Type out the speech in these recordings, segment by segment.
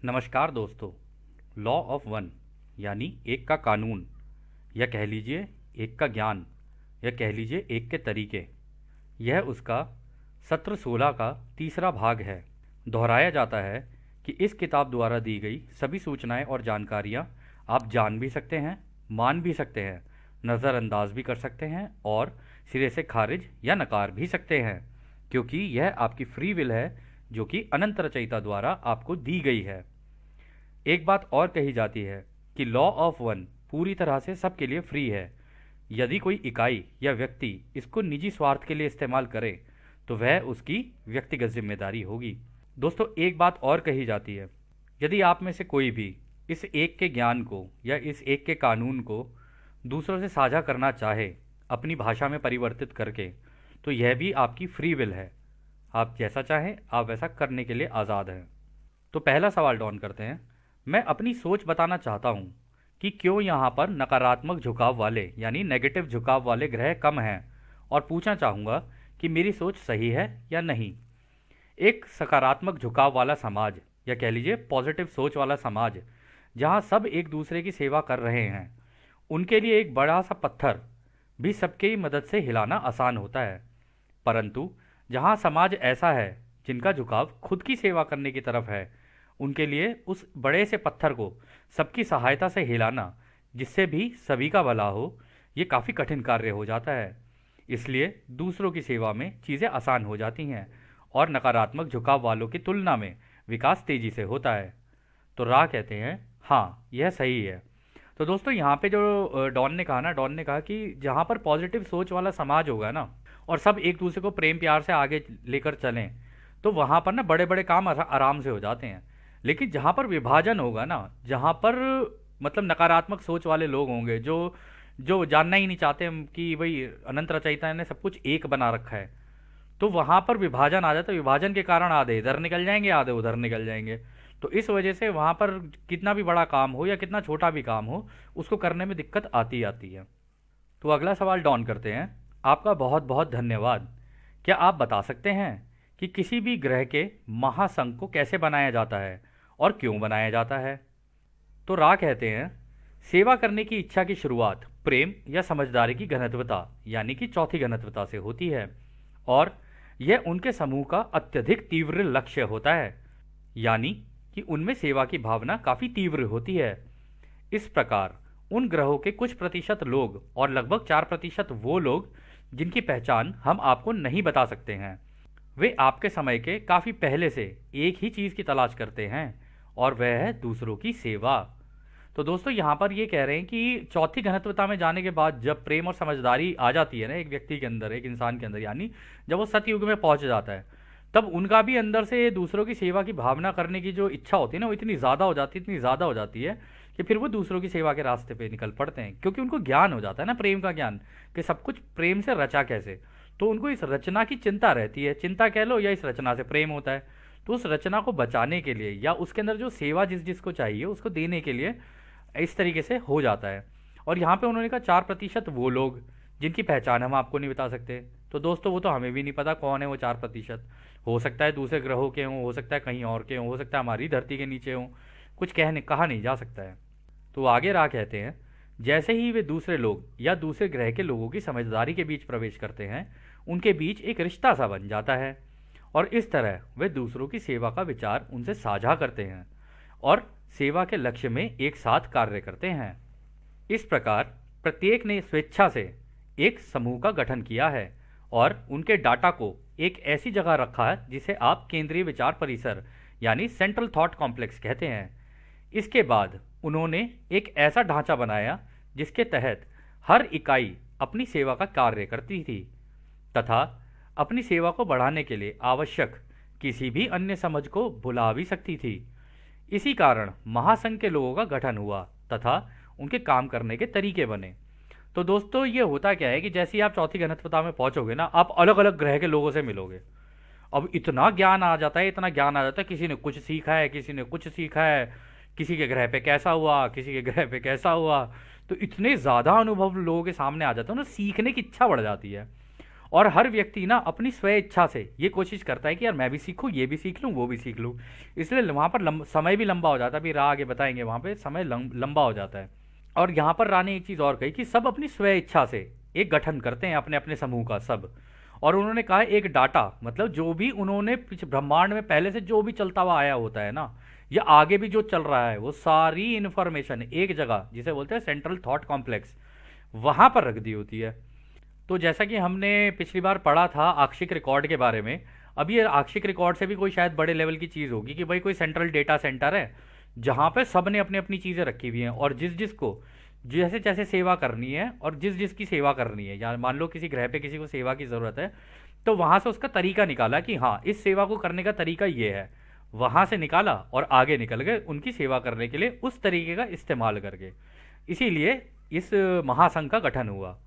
नमस्कार दोस्तों। Law of one यानी एक का कानून, या कह लीजिए एक का ज्ञान, या कह लीजिए एक के तरीके, यह उसका सत्र 16 का तीसरा भाग है। दोहराया जाता है कि इस किताब द्वारा दी गई सभी सूचनाएं और जानकारियां आप जान भी सकते हैं, मान भी सकते हैं, नज़रअंदाज भी कर सकते हैं और सिरे से खारिज या नकार भी सकते हैं, क्योंकि यह आपकी फ्री विल है जो कि अनंत रचयिता द्वारा आपको दी गई है। एक बात और कही जाती है कि लॉ ऑफ वन पूरी तरह से सबके लिए फ्री है। यदि कोई इकाई या व्यक्ति इसको निजी स्वार्थ के लिए इस्तेमाल करे तो वह उसकी व्यक्तिगत जिम्मेदारी होगी। दोस्तों, एक बात और कही जाती है, यदि आप में से कोई भी इस एक के ज्ञान को या इस एक के कानून को दूसरों से साझा करना चाहे अपनी भाषा में परिवर्तित करके, तो यह भी आपकी फ्री विल है। आप जैसा चाहें आप वैसा करने के लिए आज़ाद हैं। तो पहला सवाल डॉन करते हैं। मैं अपनी सोच बताना चाहता हूँ कि क्यों यहाँ पर नकारात्मक झुकाव वाले यानी नेगेटिव झुकाव वाले ग्रह कम हैं, और पूछना चाहूँगा कि मेरी सोच सही है या नहीं। एक सकारात्मक झुकाव वाला समाज, या कह लीजिए पॉजिटिव सोच वाला समाज, जहाँ सब एक दूसरे की सेवा कर रहे हैं, उनके लिए एक बड़ा सा पत्थर भी सबकी मदद से हिलाना आसान होता है। परंतु जहाँ समाज ऐसा है जिनका झुकाव खुद की सेवा करने की तरफ है, उनके लिए उस बड़े से पत्थर को सबकी सहायता से हिलाना, जिससे भी सभी का भला हो, ये काफ़ी कठिन कार्य हो जाता है। इसलिए दूसरों की सेवा में चीज़ें आसान हो जाती हैं और नकारात्मक झुकाव वालों की तुलना में विकास तेज़ी से होता है। तो राह कहते हैं हाँ, यह सही है। तो दोस्तों, यहाँ पे जो डॉन ने कहा ना, डॉन ने कहा कि जहाँ पर पॉजिटिव सोच वाला समाज होगा ना, और सब एक दूसरे को प्रेम प्यार से आगे लेकर चलें, तो वहाँ पर ना बड़े बड़े काम आराम से हो जाते हैं। लेकिन जहाँ पर विभाजन होगा ना, जहाँ पर मतलब नकारात्मक सोच वाले लोग होंगे जो जो जानना ही नहीं चाहते कि भाई अनंत रचयिता ने सब कुछ एक बना रखा है, तो वहाँ पर विभाजन आ जाता है। विभाजन के कारण आधे इधर निकल जाएंगे, आधे उधर निकल जाएंगे। तो इस वजह से वहाँ पर कितना भी बड़ा काम हो या कितना छोटा भी काम हो, उसको करने में दिक्कत आती आती है। तो अगला सवाल डॉन करते हैं। आपका बहुत बहुत धन्यवाद। क्या आप बता सकते हैं कि किसी भी ग्रह के महासंघ को कैसे बनाया जाता है और क्यों बनाया जाता है? तो रा कहते हैं, सेवा करने की इच्छा की शुरुआत प्रेम या समझदारी की घनत्वता यानी कि चौथी घनत्वता से होती है, और यह उनके समूह का अत्यधिक तीव्र लक्ष्य होता है, यानी कि उनमें सेवा की भावना काफ़ी तीव्र होती है। इस प्रकार उन ग्रहों के कुछ प्रतिशत लोग और लगभग 4% वो लोग जिनकी पहचान हम आपको नहीं बता सकते हैं, वे आपके समय के काफ़ी पहले से एक ही चीज़ की तलाश करते हैं, और वह है दूसरों की सेवा। तो दोस्तों, यहाँ पर ये कह रहे हैं कि चौथी घनत्वता में जाने के बाद जब प्रेम और समझदारी आ जाती है ना एक व्यक्ति के अंदर, एक इंसान के अंदर, यानी जब वो सतयुग में पहुँच जाता है, तब उनका भी अंदर से दूसरों की सेवा की भावना करने की जो इच्छा होती है ना, वो इतनी ज़्यादा हो जाती है, इतनी ज़्यादा हो जाती है कि फिर वो दूसरों की सेवा के रास्ते पे निकल पड़ते हैं, क्योंकि उनको ज्ञान हो जाता है ना, प्रेम का ज्ञान, कि सब कुछ प्रेम से रचा कैसे। तो उनको इस रचना की चिंता रहती है, चिंता कह लो, या इस रचना से प्रेम होता है। तो उस रचना को बचाने के लिए या उसके अंदर जो सेवा जिस जिसको चाहिए उसको देने के लिए इस तरीके से हो जाता है। और यहाँ पे उन्होंने कहा 4% वो लोग जिनकी पहचान हम आपको नहीं बता सकते। तो दोस्तों, वो तो हमें भी नहीं पता कौन है वो 4%। हो सकता है दूसरे ग्रहों के हों, हो सकता है कहीं और के हों, हो सकता है हमारी धरती के नीचे हों, कुछ कहा नहीं जा सकता है। तो आगे राह कहते हैं, जैसे ही वे दूसरे लोग या दूसरे ग्रह के लोगों की समझदारी के बीच प्रवेश करते हैं, उनके बीच एक रिश्ता सा बन जाता है, और इस तरह वे दूसरों की सेवा का विचार उनसे साझा करते हैं और सेवा के लक्ष्य में एक साथ कार्य करते हैं। इस प्रकार प्रत्येक ने स्वेच्छा से एक समूह का गठन किया है और उनके डाटा को एक ऐसी जगह रखा है जिसे आप केंद्रीय विचार परिसर यानी सेंट्रल थॉट कॉम्प्लेक्स कहते हैं। इसके बाद उन्होंने एक ऐसा ढांचा बनाया जिसके तहत हर इकाई अपनी सेवा का कार्य करती थी तथा अपनी सेवा को बढ़ाने के लिए आवश्यक किसी भी अन्य समझ को भुला भी सकती थी। इसी कारण महासंघ के लोगों का गठन हुआ तथा उनके काम करने के तरीके बने। तो दोस्तों, ये होता क्या है कि जैसे ही आप चौथी घनत्वता में पहुंचोगे ना, आप अलग अलग ग्रह के लोगों से मिलोगे। अब इतना ज्ञान आ जाता है, इतना ज्ञान आ जाता है, किसी ने कुछ सीखा है, किसी ने कुछ सीखा है, किसी के ग्रह पे कैसा हुआ, किसी के ग्रह पे कैसा हुआ। तो इतने ज़्यादा अनुभव लोगों के सामने आ जाते हैं ना, सीखने की इच्छा बढ़ जाती है। और हर व्यक्ति ना अपनी स्व इच्छा से ये कोशिश करता है कि यार मैं भी सीखूं, ये भी सीख लूं, वो भी सीख लूं। इसलिए वहाँ पर समय भी लंबा हो जाता है। अभी राह आगे बताएंगे, वहाँ पे समय लंबा हो जाता है। और यहाँ पर राह ने एक चीज़ और कही कि सब अपनी स्व इच्छा से एक गठन करते हैं अपने अपने समूह का सब। और उन्होंने कहा एक डाटा, मतलब जो भी उन्होंने पीछे ब्रह्मांड में पहले से जो भी चलता हुआ आया होता है ना, या आगे भी जो चल रहा है, वो सारी इन्फॉर्मेशन एक जगह, जिसे बोलते हैं सेंट्रल थॉट कॉम्प्लेक्स, वहाँ पर रख दी होती है। तो जैसा कि हमने पिछली बार पढ़ा था आक्षिक रिकॉर्ड के बारे में, अब ये आक्षिक रिकॉर्ड से भी कोई शायद बड़े लेवल की चीज़ होगी कि भाई कोई सेंट्रल डेटा सेंटर है जहाँ पे सब ने अपनी अपनी चीज़ें रखी हुई हैं, और जिस जिसको जैसे जैसे सेवा करनी है और जिस जिसकी सेवा करनी है, या मान लो किसी ग्रह पे किसी को सेवा की ज़रूरत है, तो वहाँ से उसका तरीका निकाला कि हाँ इस सेवा को करने का तरीका ये है, वहाँ से निकाला और आगे निकल गए उनकी सेवा करने के लिए उस तरीके का इस्तेमाल करके। इसीलिए इस महासंघ का गठन हुआ।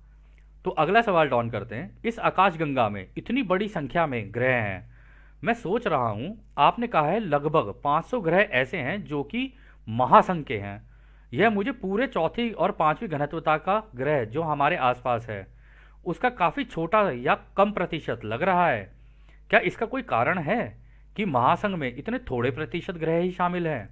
तो अगला सवाल डॉन करते हैं, इस आकाशगंगा में इतनी बड़ी संख्या में ग्रह हैं, मैं सोच रहा हूं, आपने कहा है लगभग 500 ग्रह ऐसे हैं जो कि महासंघ के हैं। यह मुझे पूरे चौथी और पांचवी घनत्वता का ग्रह जो हमारे आसपास है उसका काफ़ी छोटा या कम प्रतिशत लग रहा है। क्या इसका कोई कारण है कि महासंघ में इतने थोड़े प्रतिशत ग्रह ही शामिल हैं?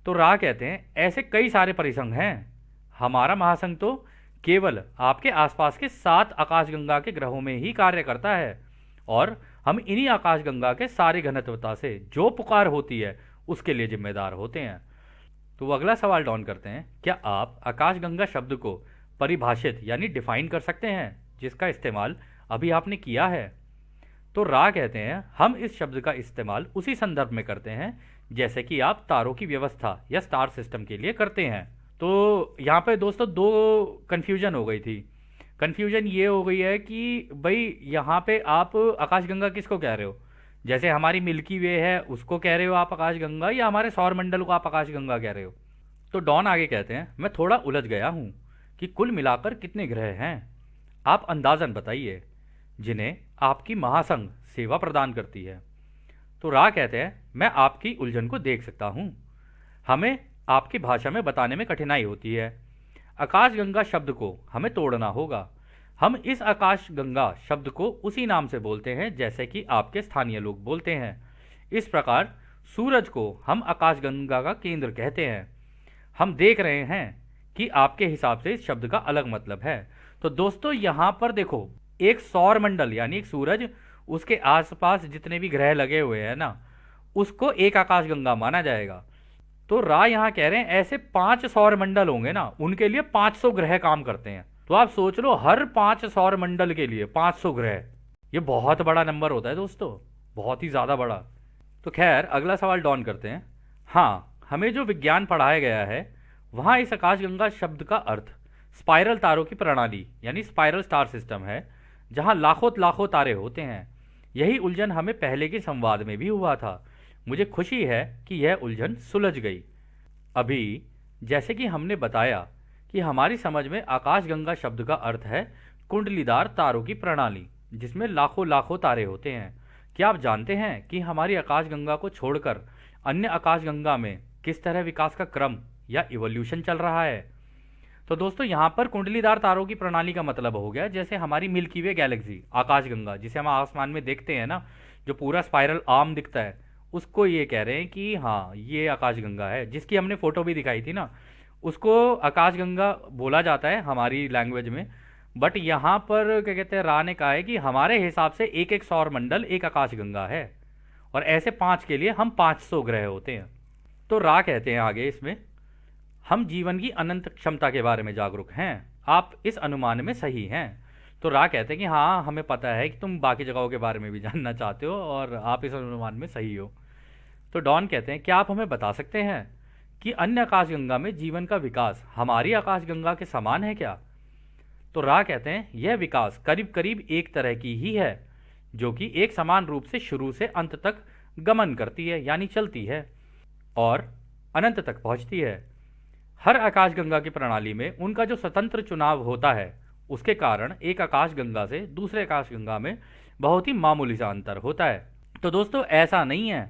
तो राह कहते हैं ऐसे कई सारे परिसंघ हैं। हमारा महासंघ तो केवल आपके आसपास के 7 आकाशगंगा के ग्रहों में ही कार्य करता है, और हम इन्हीं आकाशगंगा के सारी घनत्वता से जो पुकार होती है उसके लिए जिम्मेदार होते हैं। तो वो अगला सवाल डॉन करते हैं, क्या आप आकाशगंगा शब्द को परिभाषित यानी डिफाइन कर सकते हैं जिसका इस्तेमाल अभी आपने किया है? तो राह कहते हैं हम इस शब्द का इस्तेमाल उसी संदर्भ में करते हैं जैसे कि आप तारों की व्यवस्था या स्टार सिस्टम के लिए करते हैं। तो यहाँ पे दोस्तों दो कन्फ्यूजन हो गई थी। कन्फ्यूजन ये हो गई है कि भाई यहाँ पे आप आकाशगंगा किसको कह रहे हो? जैसे हमारी मिल्की वे है उसको कह रहे हो आप आकाशगंगा, या हमारे सौर मंडल को आप आकाशगंगा कह रहे हो? तो डॉन आगे कहते हैं मैं थोड़ा उलझ गया हूँ कि कुल मिलाकर कितने ग्रह हैं, आप अंदाजन बताइए जिन्हें आपकी महासंघ सेवा प्रदान करती है। तो राह कहते हैं मैं आपकी उलझन को देख सकता हूँ, हमें आपकी भाषा में बताने में कठिनाई होती है। आकाशगंगा शब्द को हमें तोड़ना होगा। हम इस आकाशगंगा शब्द को उसी नाम से बोलते हैं जैसे कि आपके स्थानीय लोग बोलते हैं। इस प्रकार सूरज को हम आकाशगंगा का केंद्र कहते हैं। हम देख रहे हैं कि आपके हिसाब से इस शब्द का अलग मतलब है। तो दोस्तों यहाँ पर देखो, एक सौर मंडल यानी एक सूरज, उसके आसपास जितने भी ग्रह लगे हुए हैं ना, उसको एक आकाशगंगा माना जाएगा। तो राय यहाँ कह रहे हैं ऐसे 5 सौर मंडल होंगे ना, उनके लिए 500 ग्रह काम करते हैं। तो आप सोच लो हर 5 सौर मंडल के लिए 500 ग्रह, ये बहुत बड़ा नंबर होता है दोस्तों, बहुत ही ज़्यादा बड़ा। तो खैर अगला सवाल डॉन करते हैं। हाँ, हमें जो विज्ञान पढ़ाया गया है वहाँ इस आकाशगंगा शब्द का अर्थ स्पाइरल तारों की प्रणाली यानी स्पाइरल स्टार सिस्टम है, जहाँ लाखों लाखों तारे होते हैं। यही उलझन हमें पहले के संवाद में भी हुआ था। मुझे खुशी है कि यह उलझन सुलझ गई। अभी जैसे कि हमने बताया कि हमारी समझ में आकाशगंगा शब्द का अर्थ है कुंडलीदार तारों की प्रणाली जिसमें लाखों लाखों तारे होते हैं। क्या आप जानते हैं कि हमारी आकाशगंगा को छोड़कर अन्य आकाशगंगा में किस तरह विकास का क्रम या इवोल्यूशन चल रहा है? तो दोस्तों यहाँ पर कुंडलीदार तारों की प्रणाली का मतलब हो गया जैसे हमारी मिल्की वे गैलेक्सी आकाशगंगा जिसे हम आसमान में देखते हैं ना, जो पूरा स्पाइरल आर्म दिखता है, उसको ये कह रहे हैं कि हाँ ये आकाशगंगा है। जिसकी हमने फ़ोटो भी दिखाई थी ना, उसको आकाशगंगा बोला जाता है हमारी लैंग्वेज में। बट यहाँ पर क्या कहते हैं, राह ने कहा है कि हमारे हिसाब से एक एक सौर मंडल एक आकाशगंगा है, और ऐसे 5 के लिए हम 500 ग्रह होते हैं। तो राह कहते हैं आगे इसमें, हम जीवन की अनंत क्षमता के बारे में जागरूक हैं। आप इस अनुमान में सही हैं। तो राह कहते हैं कि हाँ हमें पता है कि तुम बाकी जगहों के बारे में भी जानना चाहते हो और आप इस अनुमान में सही हो। तो डॉन कहते हैं क्या आप हमें बता सकते हैं कि अन्य आकाशगंगा में जीवन का विकास हमारी आकाशगंगा के समान है क्या? तो राह कहते हैं यह विकास करीब करीब एक तरह की ही है जो कि एक समान रूप से शुरू से अंत तक गमन करती है यानी चलती है और अनंत तक पहुंचती है। हर आकाशगंगा की प्रणाली में उनका जो स्वतंत्र चुनाव होता है उसके कारण एक आकाशगंगा से दूसरे आकाशगंगा में बहुत ही मामूली सा अंतर होता है। तो दोस्तों ऐसा नहीं है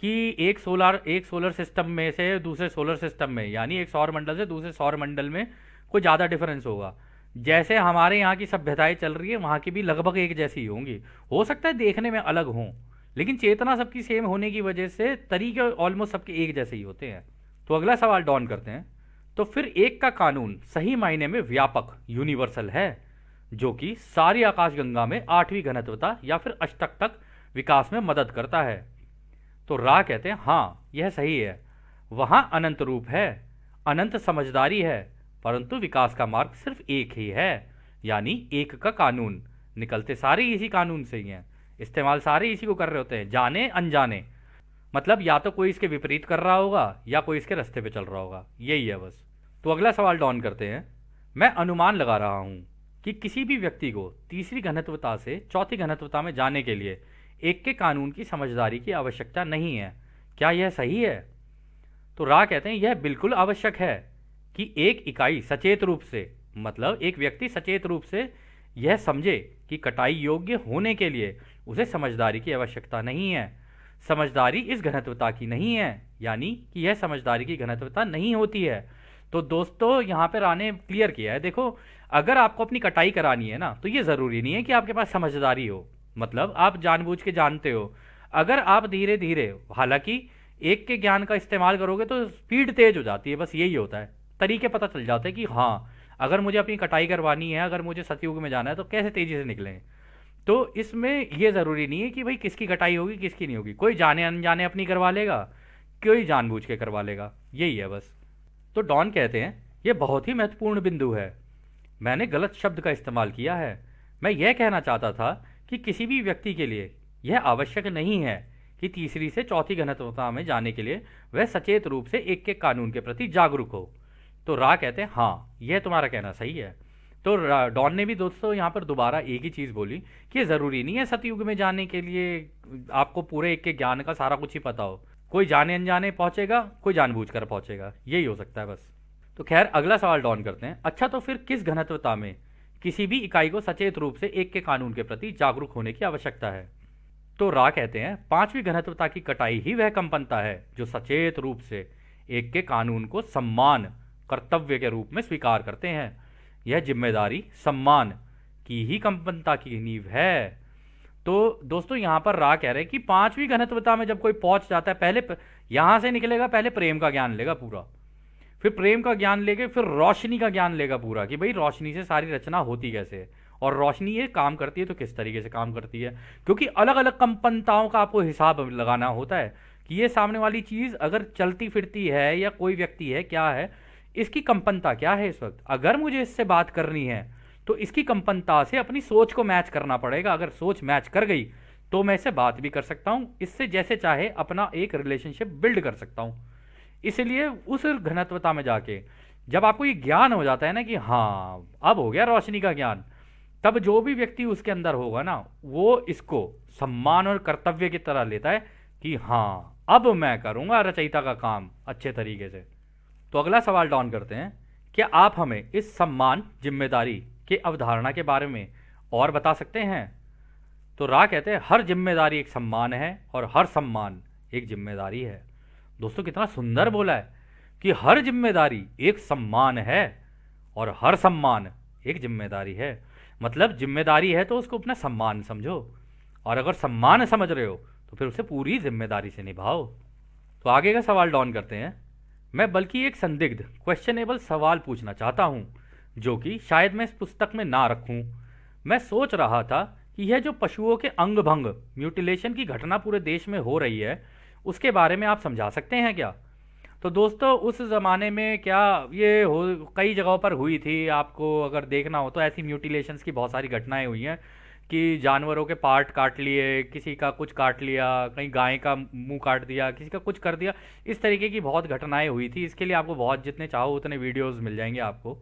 कि एक सोलर सिस्टम में से दूसरे सोलर सिस्टम में यानी एक सौर मंडल से दूसरे सौर मंडल में कोई ज़्यादा डिफरेंस होगा। जैसे हमारे यहाँ की सभ्यताएं चल रही है वहाँ की भी लगभग एक जैसी ही होंगी। हो सकता है देखने में अलग हों, लेकिन चेतना सबकी सेम होने की वजह से तरीके ऑलमोस्ट सबके एक जैसे ही होते हैं। तो अगला सवाल डॉन करते हैं। तो फिर एक का कानून सही मायने में व्यापक यूनिवर्सल है, जो कि सारी आकाशगंगा में 8वीं घनत्वता या फिर अष्टक तक विकास में मदद करता है। तो रा कहते हैं हाँ यह सही है, वहाँ अनंत रूप है, अनंत समझदारी है, परंतु विकास का मार्ग सिर्फ एक ही है, यानी एक का कानून। निकलते सारे इसी कानून से ही हैं, इस्तेमाल सारे इसी को कर रहे होते हैं, जाने अनजाने। मतलब या तो कोई इसके विपरीत कर रहा होगा या कोई इसके रास्ते पे चल रहा होगा, यही है बस। तो अगला सवाल डॉन करते हैं। मैं अनुमान लगा रहा हूं कि किसी भी व्यक्ति को तीसरी घनत्वता से चौथी घनत्वता में जाने के लिए एक के कानून की समझदारी की आवश्यकता नहीं है, क्या यह सही है? तो रा कहते हैं यह बिल्कुल आवश्यक है कि एक इकाई सचेत रूप से, मतलब एक व्यक्ति सचेत रूप से यह समझे कि कटाई योग्य होने के लिए उसे समझदारी की आवश्यकता नहीं है। समझदारी इस घनत्वता की नहीं है, यानी कि यह समझदारी की घनत्वता नहीं होती है। तो दोस्तों यहाँ पर आने क्लियर किया है, देखो अगर आपको अपनी कटाई करानी है ना, तो ये ज़रूरी नहीं है कि आपके पास समझदारी हो, मतलब आप जानबूझ के जानते हो। अगर आप धीरे धीरे, हालांकि एक के ज्ञान का इस्तेमाल करोगे तो स्पीड तेज हो जाती है, बस यही होता है। तरीके पता चल जाते हैं कि हाँ अगर मुझे अपनी कटाई करवानी है, अगर मुझे सतयुग में जाना है तो कैसे तेजी से निकलें। तो इसमें ये ज़रूरी नहीं है कि भाई किसकी कटाई होगी किसकी नहीं होगी, कोई जाने अनजाने अपनी करवा लेगा, कोई जानबूझ के करवा लेगा, यही है बस। तो डॉन कहते हैं ये बहुत ही महत्वपूर्ण बिंदु है, मैंने गलत शब्द का इस्तेमाल किया है। मैं यह कहना चाहता था कि किसी भी व्यक्ति के लिए यह आवश्यक नहीं है कि तीसरी से चौथी घनत्वता में जाने के लिए वह सचेत रूप से एक के कानून के प्रति जागरूक हो। तो रा कहते हैं हाँ यह तुम्हारा कहना सही है। तो डॉन ने भी दोस्तों यहाँ पर दोबारा एक ही चीज़ बोली कि ज़रूरी नहीं है सतयुग में जाने के लिए आपको पूरे एक के ज्ञान का सारा कुछ ही पता हो, कोई जाने अनजाने पहुँचेगा, कोई जानबूझकर पहुँचेगा, यही हो सकता है बस। तो खैर अगला सवाल डॉन करते हैं। अच्छा तो फिर किस घनत्वता में किसी भी इकाई को सचेत रूप से एक के कानून के प्रति जागरूक होने की आवश्यकता है? तो रा कहते हैं 5वीं घनत्वता की कटाई ही वह कंपनता है जो सचेत रूप से एक के कानून को सम्मान कर्तव्य के रूप में स्वीकार करते हैं। यह जिम्मेदारी सम्मान की ही कंपनता की नींव है। तो दोस्तों यहाँ पर रा कह रहे हैं कि 5वीं घनत्वता में जब कोई पहुंच जाता है, पहले यहां से निकलेगा, पहले प्रेम का ज्ञान लेगा पूरा, फिर प्रेम का ज्ञान लेके फिर रोशनी का ज्ञान लेगा पूरा कि भाई रोशनी से सारी रचना होती कैसे है, और रोशनी ये काम करती है तो किस तरीके से काम करती है, क्योंकि अलग अलग कंपनताओं का आपको हिसाब लगाना होता है कि ये सामने वाली चीज़ अगर चलती फिरती है या कोई व्यक्ति है, क्या है इसकी कंपनता, क्या है इस वक्त। अगर मुझे इससे बात करनी है तो इसकी कंपनता से अपनी सोच को मैच करना पड़ेगा। अगर सोच मैच कर गई तो मैं इससे बात भी कर सकता हूँ, इससे जैसे चाहे अपना एक रिलेशनशिप बिल्ड कर सकता हूँ। इसलिए उस घनत्वता में जाके जब आपको ये ज्ञान हो जाता है ना कि हाँ अब हो गया रोशनी का ज्ञान, तब जो भी व्यक्ति उसके अंदर होगा ना वो इसको सम्मान और कर्तव्य की तरह लेता है कि हाँ अब मैं करूँगा रचयिता का काम अच्छे तरीके से। तो अगला सवाल डॉन करते हैं, क्या आप हमें इस सम्मान जिम्मेदारी की अवधारणा के बारे में और बता सकते हैं? तो रा कहते हैं हर जिम्मेदारी एक सम्मान है और हर सम्मान एक जिम्मेदारी है। दोस्तों कितना सुंदर बोला है कि हर जिम्मेदारी एक सम्मान है और हर सम्मान एक जिम्मेदारी है। मतलब जिम्मेदारी है तो उसको अपना सम्मान समझो, और अगर सम्मान समझ रहे हो तो फिर उसे पूरी जिम्मेदारी से निभाओ। तो आगे का सवाल डॉन करते हैं। मैं बल्कि एक संदिग्ध क्वेश्चनेबल सवाल पूछना चाहता हूं जो कि शायद मैं इस पुस्तक में ना रखूं। मैं सोच रहा था कि यह जो पशुओं के अंग भंग म्यूटिलेशन की घटना पूरे देश में हो रही है उसके बारे में आप समझा सकते हैं क्या? तो दोस्तों उस ज़माने में क्या ये हो कई जगहों पर हुई थी, आपको अगर देखना हो तो ऐसी म्यूटिलेशंस की बहुत सारी घटनाएं हुई हैं कि जानवरों के पार्ट काट लिए, किसी का कुछ काट लिया, कहीं गाय का मुंह काट दिया, किसी का कुछ कर दिया, इस तरीके की बहुत घटनाएं हुई थी। इसके लिए आपको बहुत जितने चाहो उतने वीडियोस मिल जाएंगे आपको।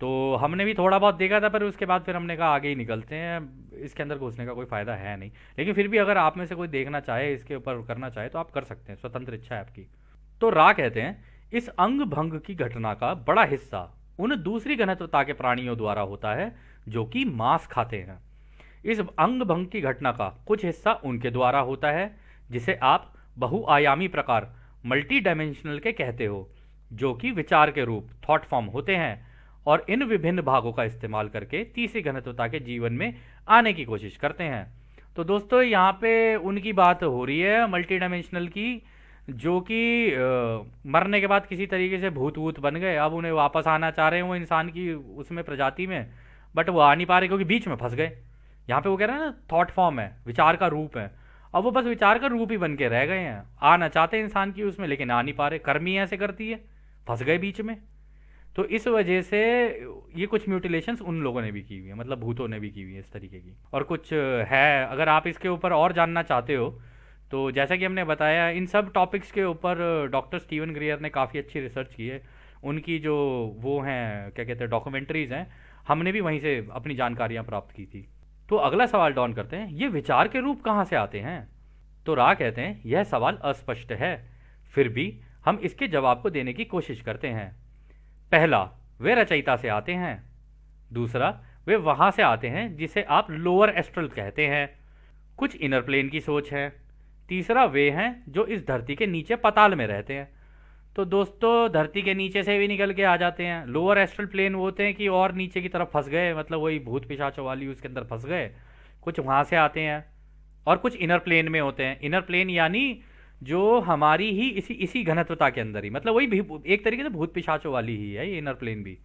तो हमने भी थोड़ा बहुत देखा था, पर उसके बाद फिर हमने कहा आगे ही निकलते हैं, इसके अंदर घुसने का कोई फ़ायदा है नहीं। लेकिन फिर भी अगर आप में से कोई देखना चाहे, इसके ऊपर करना चाहे तो आप कर सकते हैं, स्वतंत्र इच्छा है आपकी। तो रा कहते हैं इस अंग भंग की घटना का बड़ा हिस्सा उन दूसरी घनत्वता के प्राणियों द्वारा होता है जो कि मांस खाते हैं। इस अंग भंग की घटना का कुछ हिस्सा उनके द्वारा होता है जिसे आप बहुआयामी प्रकार मल्टी डायमेंशनल के कहते हो, जो कि विचार के रूप थॉट फॉर्म होते हैं, और इन विभिन्न भागों का इस्तेमाल करके तीसरी घनत्वता के जीवन में आने की कोशिश करते हैं। तो दोस्तों यहाँ पे उनकी बात हो रही है मल्टी डायमेंशनल की, जो कि मरने के बाद किसी तरीके से भूत वूत बन गए, अब उन्हें वापस आना चाह रहे हैं वो इंसान की उसमें प्रजाति में, बट वो आ नहीं पा रहे क्योंकि बीच में फंस गए। यहाँ पे वो कह रहे हैं ना थॉट फॉर्म है, विचार का रूप है, अब वो बस विचार का रूप ही बन के रह गए हैं। आना चाहते हैं इंसान की उसमें लेकिन आ नहीं पा रहे, कर्म ही ऐसे करती है, फंस गए बीच में। तो इस वजह से ये कुछ म्यूटिलेशंस उन लोगों ने भी की हुई है, मतलब भूतों ने भी की हुई है इस तरीके की। और कुछ है, अगर आप इसके ऊपर और जानना चाहते हो तो जैसा कि हमने बताया इन सब टॉपिक्स के ऊपर डॉक्टर स्टीवन ग्रेयर ने काफ़ी अच्छी रिसर्च की है। उनकी जो वो हैं क्या कहते हैं डॉक्यूमेंट्रीज़ हैं, हमने भी वहीं से अपनी जानकारियाँ प्राप्त की थी। तो अगला सवाल डॉन करते हैं, ये विचार के रूप कहाँ से आते हैं? तो रा कहते हैं यह सवाल अस्पष्ट है, फिर भी हम इसके जवाब को देने की कोशिश करते हैं। पहला, वे रचयिता से आते हैं। दूसरा, वे वहां से आते हैं जिसे आप लोअर एस्ट्रल कहते हैं, कुछ इनर प्लेन की सोच है। तीसरा, वे हैं जो इस धरती के नीचे पाताल में रहते हैं। तो दोस्तों धरती के नीचे से भी निकल के आ जाते हैं। लोअर एस्ट्रल प्लेन वो होते हैं कि और नीचे की तरफ फंस गए, मतलब वही भूत पिशाचों वाली उसके अंदर फंस गए, कुछ वहां से आते हैं। और कुछ इनर प्लेन में होते हैं। इनर प्लेन यानी जो हमारी ही इसी इसी घनत्वता के अंदर ही, मतलब वही एक तरीके से भूत पिशाचों वाली ही है ये इनर प्लेन भी।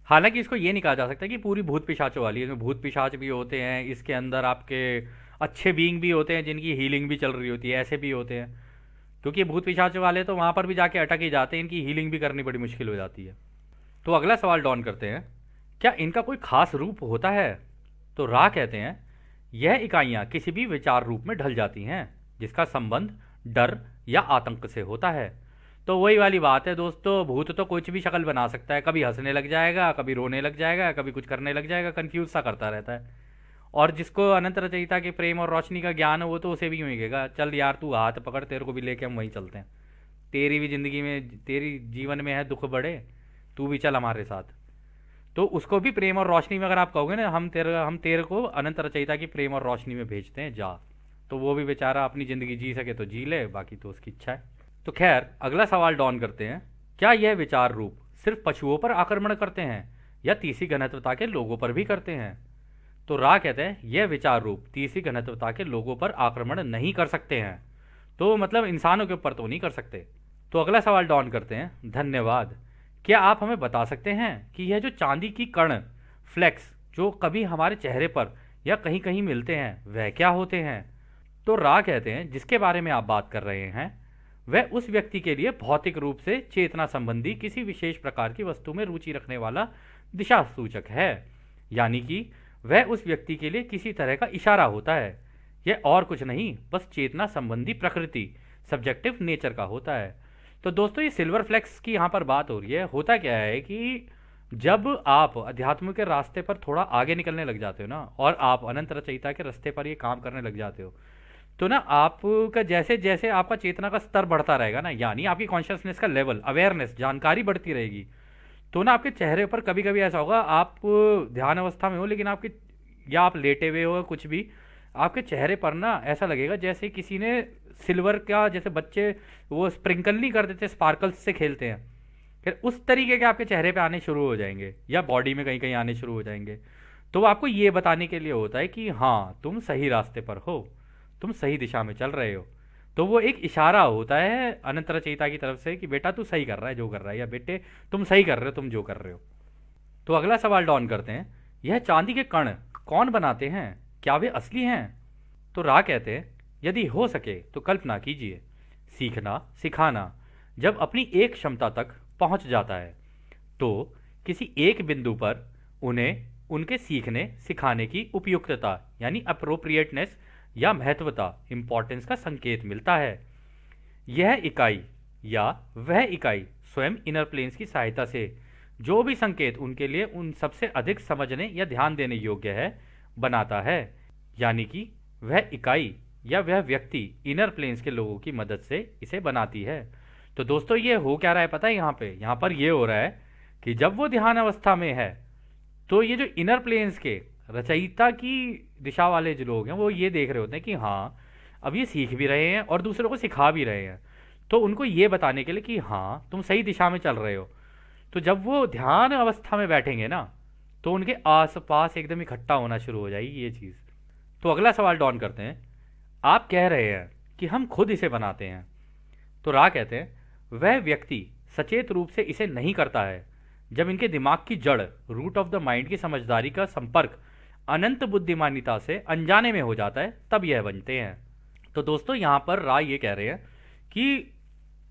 हालांकि इसको ये नहीं कहा जा सकता कि पूरी भूत पिशाचों वाली है, इसमें भूत पिशाच भी होते हैं, इसके अंदर आपके अच्छे बीइंग भी होते हैं जिनकी हीलिंग भी चल रही होती है, ऐसे भी होते हैं। क्योंकि भूत पिशाचों वाले तो वहाँ पर भी जाके अटक ही जाते हैं, इनकी हीलिंग भी करनी बड़ी मुश्किल हो जाती है। तो अगला सवाल डॉन करते हैं, क्या इनका कोई खास रूप होता है? तो रा कहते हैं यह इकाइयाँ किसी भी विचार रूप में ढल जाती हैं जिसका संबंध डर या आतंक से होता है। तो वही वाली बात है दोस्तों, भूत तो कुछ भी शक्ल बना सकता है, कभी हंसने लग जाएगा, कभी रोने लग जाएगा, कभी कुछ करने लग जाएगा, कंफ्यूज सा करता रहता है। और जिसको अनंत रचयिता के प्रेम और रोशनी का ज्ञान हो वो तो उसे भी यूँ ही कहेगा, चल यार तू हाथ पकड़, तेरे को भी लेके हम वहीं चलते हैं, तेरी भी जिंदगी में, तेरी जीवन में है दुख बड़े, तू भी चल हमारे साथ। तो उसको भी प्रेम और रोशनी में अगर आप कहोगे ना, हम तेरे को अनंत रचयिता की प्रेम और रोशनी में भेजते हैं, जा, तो वो भी बेचारा अपनी ज़िंदगी जी सके तो जी ले, बाकी तो उसकी इच्छा है। तो खैर अगला सवाल डॉन करते हैं, क्या यह विचार रूप सिर्फ पशुओं पर आक्रमण करते हैं या तीसरी घनत्वता के लोगों पर भी करते हैं? तो रा कहते हैं यह विचार रूप तीसरी घनत्वता के लोगों पर आक्रमण नहीं कर सकते हैं। तो मतलब इंसानों के ऊपर तो नहीं कर सकते। तो अगला सवाल डॉन करते हैं, धन्यवाद, क्या आप हमें बता सकते हैं कि यह जो चांदी की कण फ्लेक्स जो कभी हमारे चेहरे पर या कहीं कहीं मिलते हैं वह क्या होते हैं? तो रा कहते हैं जिसके बारे में आप बात कर रहे हैं वह उस व्यक्ति के लिए भौतिक रूप से चेतना संबंधी किसी विशेष प्रकार की वस्तु में रुचि रखने वाला दिशा सूचक है, यानी कि वह उस व्यक्ति के लिए किसी तरह का इशारा होता है। यह और कुछ नहीं, बस चेतना संबंधी प्रकृति, सब्जेक्टिव नेचर का होता है। तो दोस्तों ये सिल्वर फ्लेक्स की यहाँ पर बात हो रही है। होता क्या है कि जब आप अध्यात्म के रास्ते पर थोड़ा आगे निकलने लग जाते हो ना, और आप अनंत रचयिता के रास्ते पर ये काम करने लग जाते हो, तो ना आपका जैसे जैसे आपका चेतना का स्तर बढ़ता रहेगा ना, यानी आपकी कॉन्शियसनेस का लेवल, अवेयरनेस, जानकारी बढ़ती रहेगी, तो ना आपके चेहरे पर कभी कभी ऐसा होगा, आप ध्यान अवस्था में हो लेकिन आपके, या आप लेटे हुए हो कुछ भी, आपके चेहरे पर ना ऐसा लगेगा जैसे किसी ने सिल्वर का, जैसे बच्चे वो स्प्रिंकल नहीं कर देते, स्पार्कल्स से खेलते हैं, फिर उस तरीके के आपके चेहरे पे आने शुरू हो जाएंगे या बॉडी में कहीं कहीं आने शुरू हो जाएंगे। तो वो आपको ये बताने के लिए होता है कि हाँ तुम सही रास्ते पर हो, तुम सही दिशा में चल रहे हो। तो वो एक इशारा होता है अनंत रचयिता की तरफ से कि बेटा तू सही कर रहा है जो कर रहा है, या बेटे तुम सही कर रहे हो तुम जो कर रहे हो। तो अगला सवाल डॉन करते हैं, यह चांदी के कण कौन बनाते हैं, क्या वे असली हैं? तो रा कहते हैं यदि हो सके तो कल्पना कीजिए, सीखना सिखाना जब अपनी एक क्षमता तक पहुंच जाता है तो किसी एक बिंदु पर उन्हें उनके सीखने सिखाने की उपयुक्तता यानी अप्रोप्रिएटनेस या महत्वता, इंपॉर्टेंस का संकेत मिलता है। यह इकाई या वह इकाई स्वयं इनर प्लेन्स की सहायता से जो भी संकेत उनके लिए उन सबसे अधिक समझने या ध्यान देने योग्य है बनाता है, यानी कि वह इकाई या वह व्यक्ति इनर प्लेन्स के लोगों की मदद से इसे बनाती है। तो दोस्तों ये हो क्या रहा है पता है, यहाँ पर ये हो रहा है कि जब वो ध्यान अवस्था में है तो ये जो इनर प्लेन्स के रचयिता की दिशा वाले जो लोग हैं वो ये देख रहे होते हैं कि हाँ अब ये सीख भी रहे हैं और दूसरों को सिखा भी रहे हैं, तो उनको ये बताने के लिए कि हाँ तुम सही दिशा में चल रहे हो। तो जब वो ध्यान अवस्था में बैठेंगे ना, तो उनके आसपास एकदम इकट्ठा होना शुरू हो जाएगी ये चीज़। तो अगला सवाल डॉन करते हैं, आप कह रहे हैं कि हम खुद इसे बनाते हैं। तो रा कहते हैं वह व्यक्ति सचेत रूप से इसे नहीं करता है। जब इनके दिमाग की जड़, रूट ऑफ द माइंड की समझदारी का संपर्क अनंत बुद्धिमानिता से अनजाने में हो जाता है, तब यह बनते हैं। तो दोस्तों यहाँ पर राय ये कह रहे हैं कि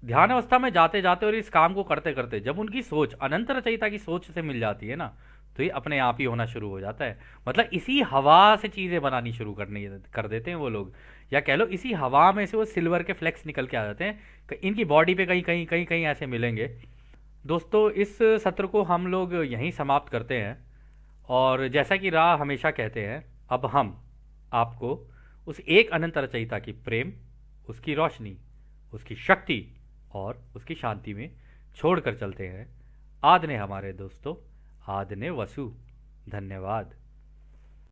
ध्यान अवस्था में जाते जाते और इस काम को करते करते जब उनकी सोच अनंत रचयिता की सोच से मिल जाती है ना, तो ये अपने आप ही होना शुरू हो जाता है। मतलब इसी हवा से चीज़ें बनानी शुरू कर देते हैं वो लोग, या कह लो इसी हवा में से वो सिल्वर के फ्लेक्स निकल के आ जाते हैं। इनकी बॉडी पे कहीं कहीं कहीं कहीं ऐसे मिलेंगे। दोस्तों इस सत्र को हम लोग यहीं समाप्त करते हैं। और जैसा कि राह हमेशा कहते हैं, अब हम आपको उस एक अनंत रचयिता की प्रेम, उसकी रोशनी, उसकी शक्ति और उसकी शांति में छोड़कर चलते हैं। आदने हमारे दोस्तों, आदने वसु। धन्यवाद।